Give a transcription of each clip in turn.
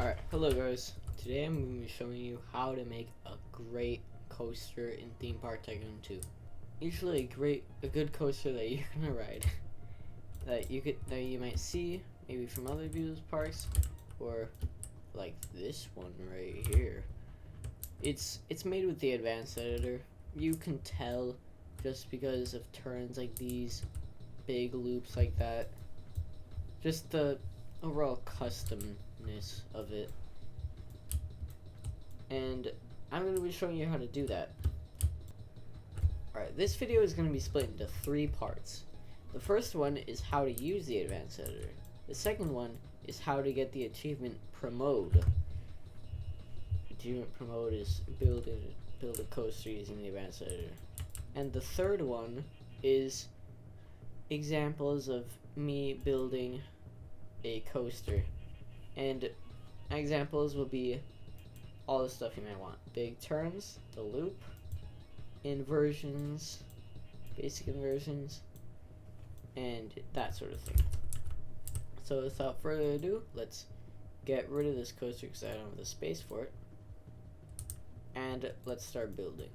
Alright, hello guys. Today I'm going to be showing you how to make a great coaster in Theme Park Tycoon 2. Usually a good coaster that you're gonna ride that you might see maybe from other amusement parks, or like this one right here. It's made with the Advanced Editor. You can tell just because of turns like these, big loops like that, just the overall customness of it. And I'm going to be showing you how to do that. Alright, this video is going to be split into 3 parts. The first one is how to use the Advanced Editor. The second one is how to get the achievement Promode. Achievement Promode is build a coaster using the Advanced Editor. And the third one is examples of me building a coaster. And examples will be all the stuff you might want. Big turns, the loop, inversions, basic inversions, and that sort of thing. So without further ado, let's get rid of this coaster because I don't have the space for it. And let's start building.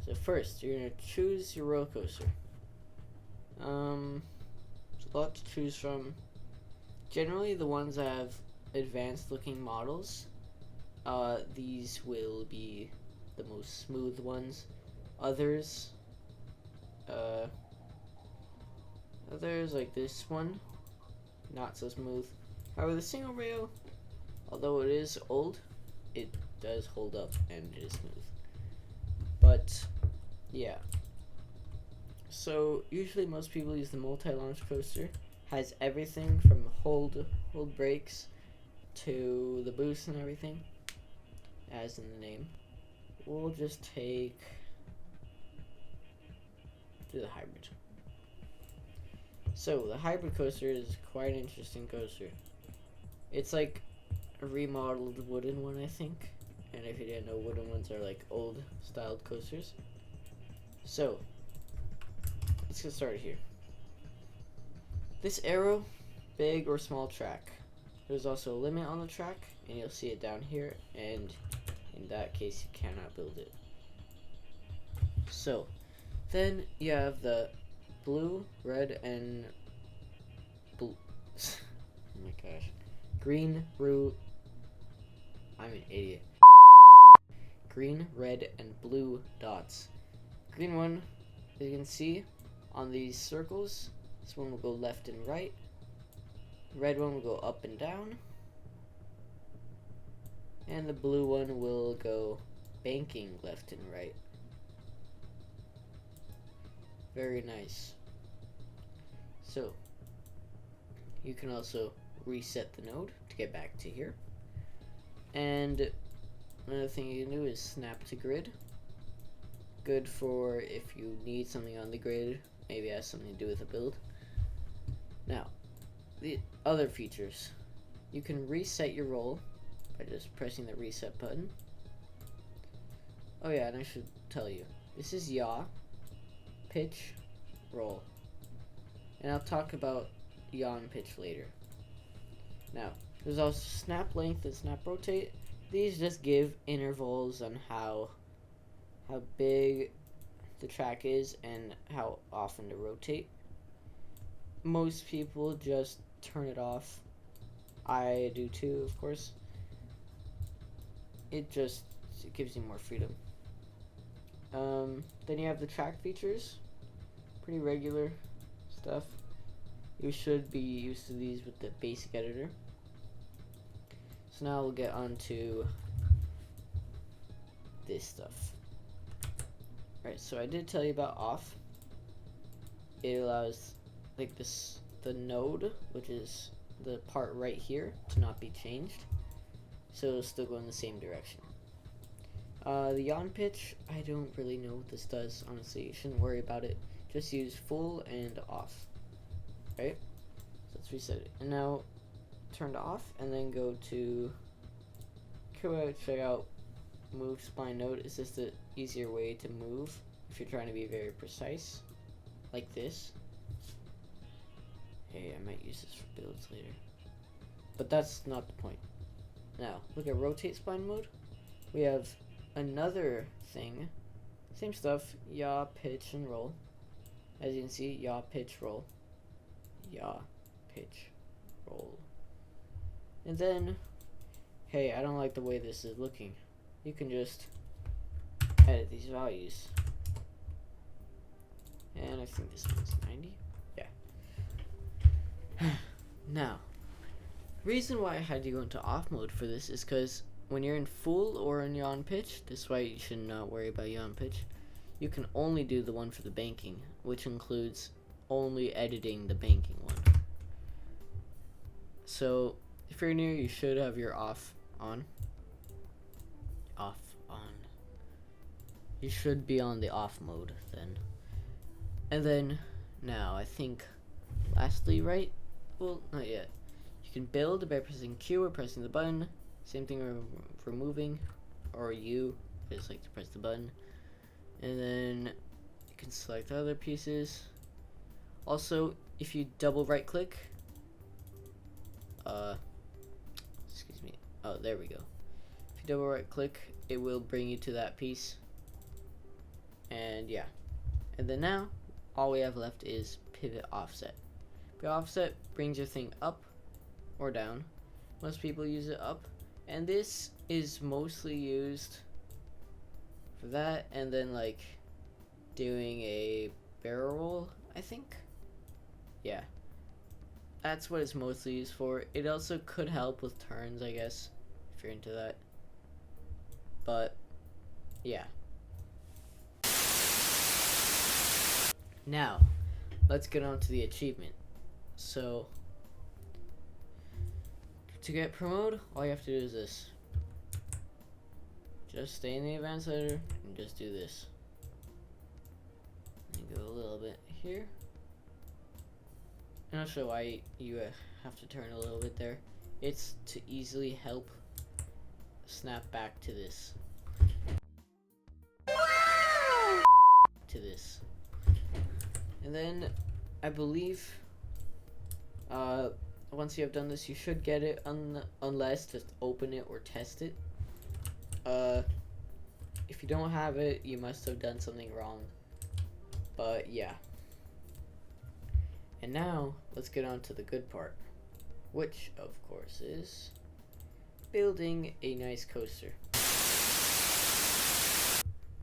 So first, you're going to choose your roller coaster. There's a lot to choose from. Generally, the ones that have advanced looking models, these will be the most smooth ones. Others like this one, not so smooth. However, the single rail, although it is old, it does hold up and it is smooth. But yeah, so usually most people use the multi-launch coaster. Has everything from hold brakes to the boost and everything, as in the name. We'll just do the hybrid. So the hybrid coaster is quite an interesting coaster. It's like a remodeled wooden one, I think. And if you didn't know, wooden ones are like old styled coasters. So let's get started here. This arrow, big or small track. There's also a limit on the track, and you'll see it down here, and in that case you cannot build it. So then you have the blue, red, and blue oh my gosh, green, I'm an idiot. Green, red, and blue dots. Green one, as you can see on these circles, this one will go left and right. Red one will go up and down. And the blue one will go banking left and right. Very nice. So you can also reset the node to get back to here. And another thing you can do is snap to grid. Good for if you need something on the grid, maybe it has something to do with a build. Now, the other features. You can reset your roll by just pressing the reset button. Oh yeah, and I should tell you, this is yaw, pitch, roll. And I'll talk about yaw and pitch later. Now, there's also snap length and snap rotate. These just give intervals on how big the track is and how often to rotate. Most people just turn it off. I do too, of course. It gives you more freedom. Then you have the track features. Pretty regular stuff. You should be used to these with the basic editor. So now we'll get on to this stuff. Alright, so I did tell you about off. It allows the node, which is the part right here, to not be changed. So it'll still go in the same direction. The yawn pitch, I don't really know what this does, honestly. You shouldn't worry about it. Just use full and off. Right? So let's reset it. And now turn to off, and then go to check out move spline node. Is this the easier way to move if you're trying to be very precise? Like this. Hey, I might use this for builds later. But that's not the point. Now, look at rotate spline mode. We have another thing. Same stuff, yaw, pitch, and roll. As you can see, yaw, pitch, roll. Yaw, pitch, roll. And then, hey, I don't like the way this is looking. You can just edit these values. And I think this one's 90. Yeah. Now, the reason why I had to go into off mode for this is because when you're in full or in yaw and pitch, this is why you should not worry about yaw and pitch. You can only do the one for the banking, which includes only editing the banking one. So if you're new, you should have your off on. Off on. You should be on the off mode then. And then now I think lastly, right? Well, not yet. You can build by pressing Q or pressing the button. Same thing for moving, or U. I just like to press the button. And then you can select other pieces. Also, if you double right click, excuse me. Oh, there we go. If you double right click, it will bring you to that piece. And yeah. And then now, all we have left is pivot offset. Pivot offset brings your thing up or down. Most people use it up. And this is mostly used for that, and then like doing a barrel roll, I think. Yeah, that's what it's mostly used for. It also could help with turns, I guess, if you're into that. But yeah. Now, let's get on to the achievement. So to get Promode, all you have to do is this. Just stay in the advanced editor and just do this. And go a little bit here. And I'll show why you have to turn a little bit there. It's to easily help snap back to this. To this. And then I believe once you have done this, you should get it, unless just open it or test it. If you don't have it, you must have done something wrong. But yeah. And now, let's get on to the good part, which of course is building a nice coaster.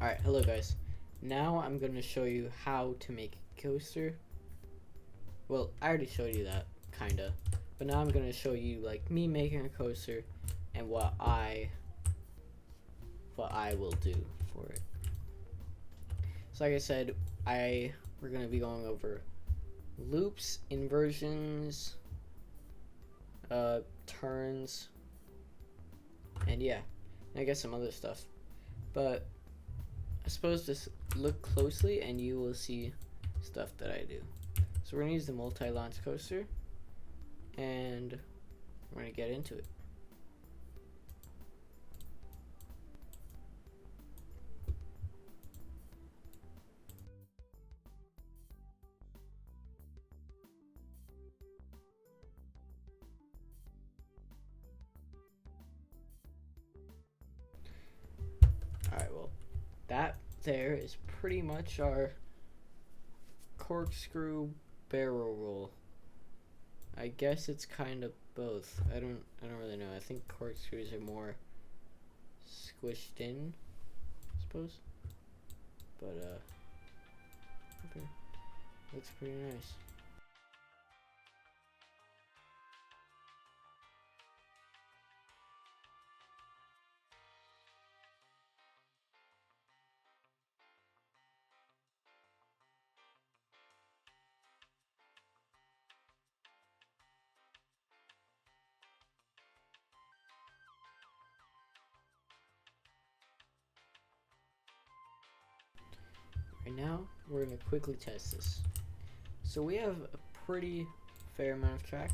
Alright, hello guys. Now I'm going to show you how to make a coaster. Well, I already showed you that, kinda. But now I'm going to show you like me making a coaster and what I will do for it. So like I said, we're going to be going over loops, inversions, turns, and yeah, and I guess some other stuff. But I suppose just look closely and you will see stuff that I do. So we're going to use the multi-launch coaster, and we're going to get into it. Alright, well, that there is pretty much our corkscrew barrel roll. I guess it's kind of both. I don't really know. I think corkscrews are more squished in, I suppose. But okay. Looks pretty nice. Right now, we're going to quickly test this. So we have a pretty fair amount of track.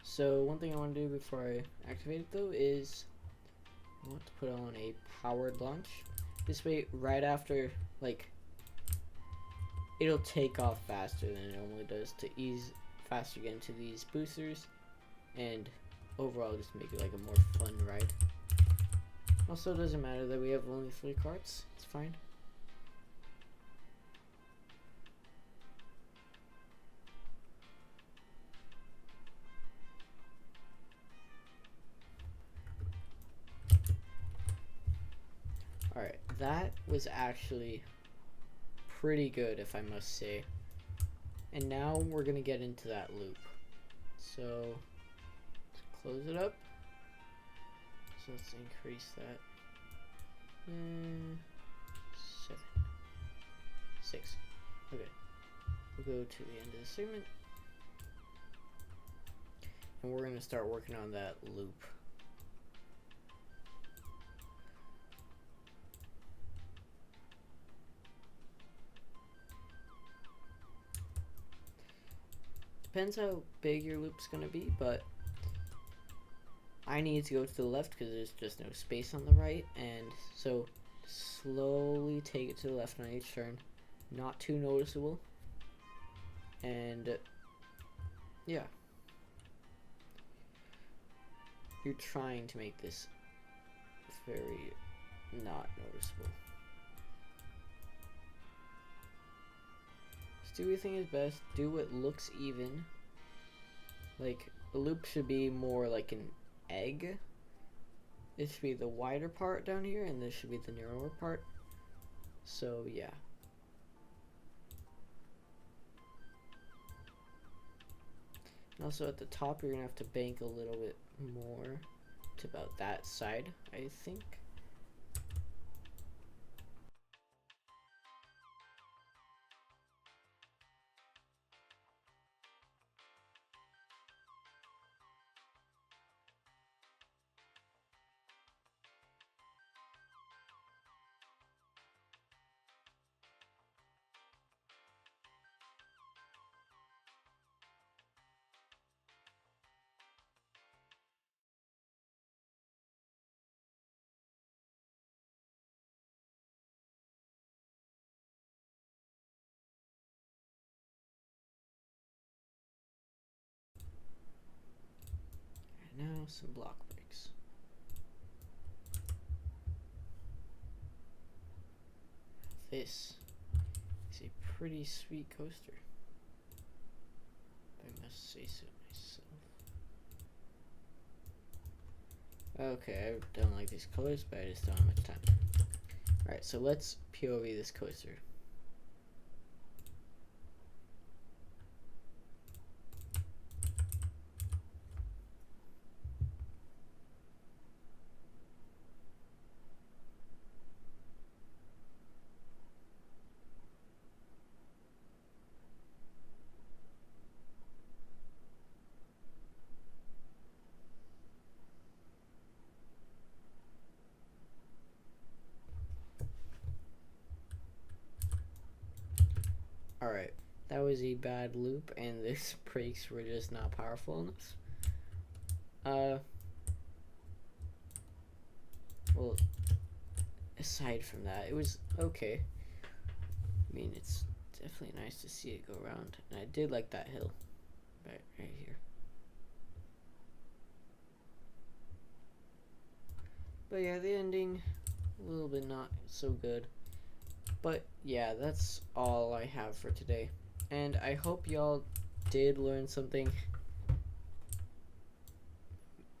So one thing I want to do before I activate it though is I want to put on a powered launch. This way, right after, like, it'll take off faster than it normally does to ease faster get into these boosters. And overall just make it like a more fun ride. Also, it doesn't matter that we have only 3 carts. It's fine. Alright, that was actually pretty good, if I must say. And now we're gonna get into that loop. So let's close it up. So let's increase that. 7, 6. Okay. We'll go to the end of the segment. And we're gonna start working on that loop. Depends how big your loop's gonna be, but I need to go to the left because there's just no space on the right, and so slowly take it to the left on each turn, not too noticeable, and yeah, you're trying to make this very not noticeable. Do what you think is best. Do what looks even. Like, the loop should be more like an egg. It should be the wider part down here, and this should be the narrower part. So, yeah. And also at the top, you're going to have to bank a little bit more to about that side, I think. Now some block breaks. This is a pretty sweet coaster, I must say so myself. Okay, I don't like these colors, but I just don't have much time. Alright, so let's POV this coaster. Alright, that was a bad loop, and the brakes were just not powerful enough. Well, aside from that, it was okay. I mean, it's definitely nice to see it go around, and I did like that hill right here. But yeah, the ending, a little bit not so good. But yeah, that's all I have for today. And I hope y'all did learn something.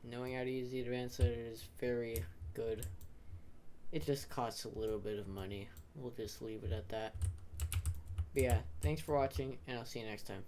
Knowing how to use the Advanced Editor is very good. It just costs a little bit of money. We'll just leave it at that. But yeah, thanks for watching, and I'll see you next time.